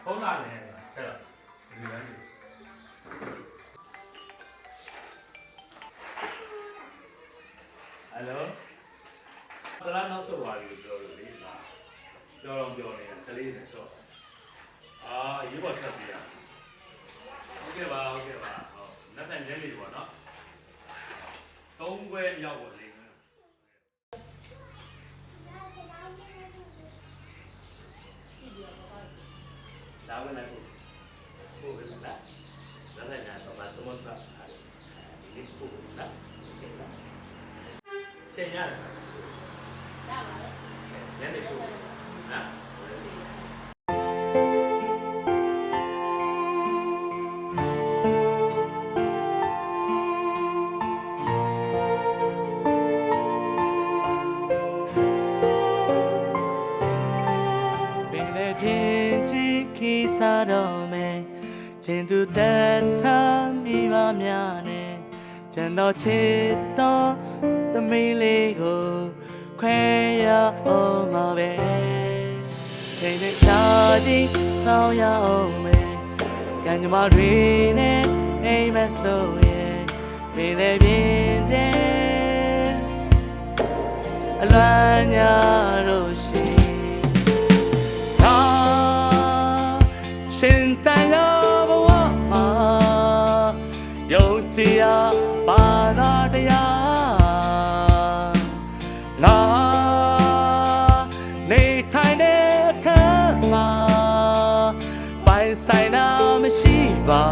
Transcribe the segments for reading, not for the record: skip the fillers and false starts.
ဖုန်းလာနေဆက်တော့ဒီလမ်းကြီးဟယ်လိုတလားနောက်ဆော့ပါလို့ပြောလို့လေပြောနေတာကလေးနဲ့ဆော့ရေးပေါ်ဆက်ပြရဟုတ်ကဲ့ပါဟုတ်လက်နဲ့ညနေပေါ့နော်3ခွဲရောက်ပါလိမ့်မယ်လာဝင်လိုက်ကိုပဲလားလက်နဲ့ညာတော့မတုံးတာဒီကိုလားချိန်ရတယ်ရပါတယ်ညနေကိုနော်စားတော့မယ်ကျင်သူတက်ထားမိပါများနဲ့ကျွန်တော်ချစ်တော်သမီးလေးကိုခွဲရအောင်ပါပဲချိန်နဲ့ချာကြီးဆောင်ရအောင်မယ်ကံကြမ္မာတွေနဲ့အိမ်မဆိုရင်မင်းလည်းပြင်းတဲ့အလွမ်းညာလို့ရှိရှင်တန်ရောဘဝမှာယုံကြည်ရာဘာသာတရားလာနေထိုင်တဲ့အခါမှာပိုင်ဆိုင်တာမရှိပါ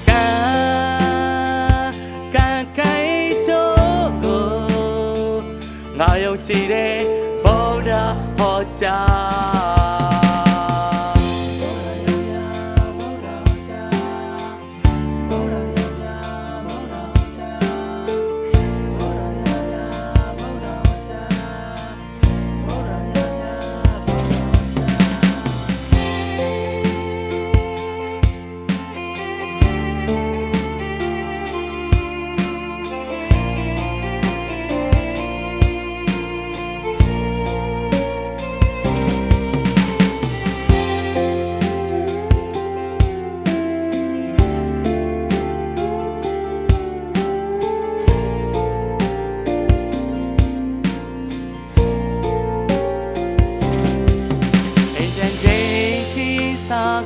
ကံချိုးကိုငါယုံကြည်တဲ့ဗုဒ္ဓဟောကြား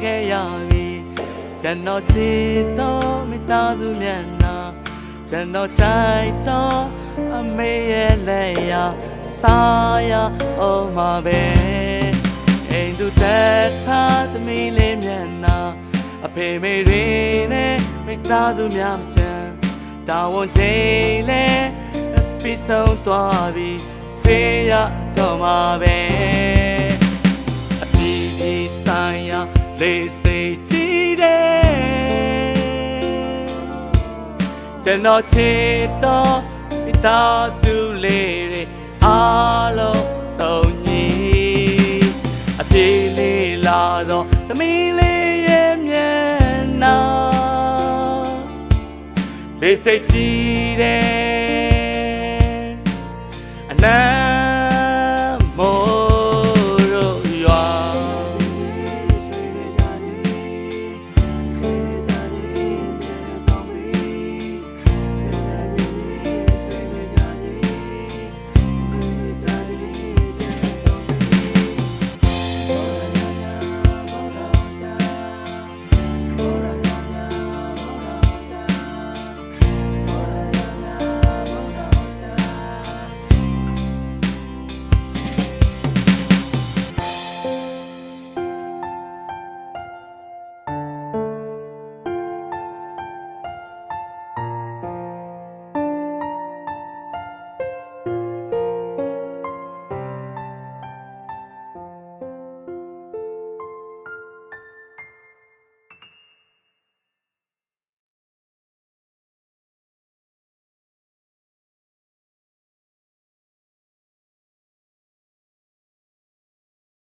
ခဲ့ရပြီကျွန်တော်ချစ်တော်မိသားစုမျက်နှာကျွန်တော်ကြိုက်တော်အမေရဲ့လက်ရစားရအောင်ပါပဲအိမ်သူသက်ထားသမီးလေးမျက်နှာအဖေမေတွေနဲ့မိသားစုများမချမ်းတာဝန်ချိန်လဲပြီးဆုံးသွားပြီဖေးရတော့မှာပဲအပြည်ပြည်ဆိုင်ရာလေးစိတ်ကြည့်တယ်ကျွန်တော်ချစ်တော်မိသားစုလေးတွေအားလုံးစုံညီအပြေးလေးလာတော့သမီးလေးရဲ့မျက်နှာလေးစိတ်ကြည့်တယ်အနံ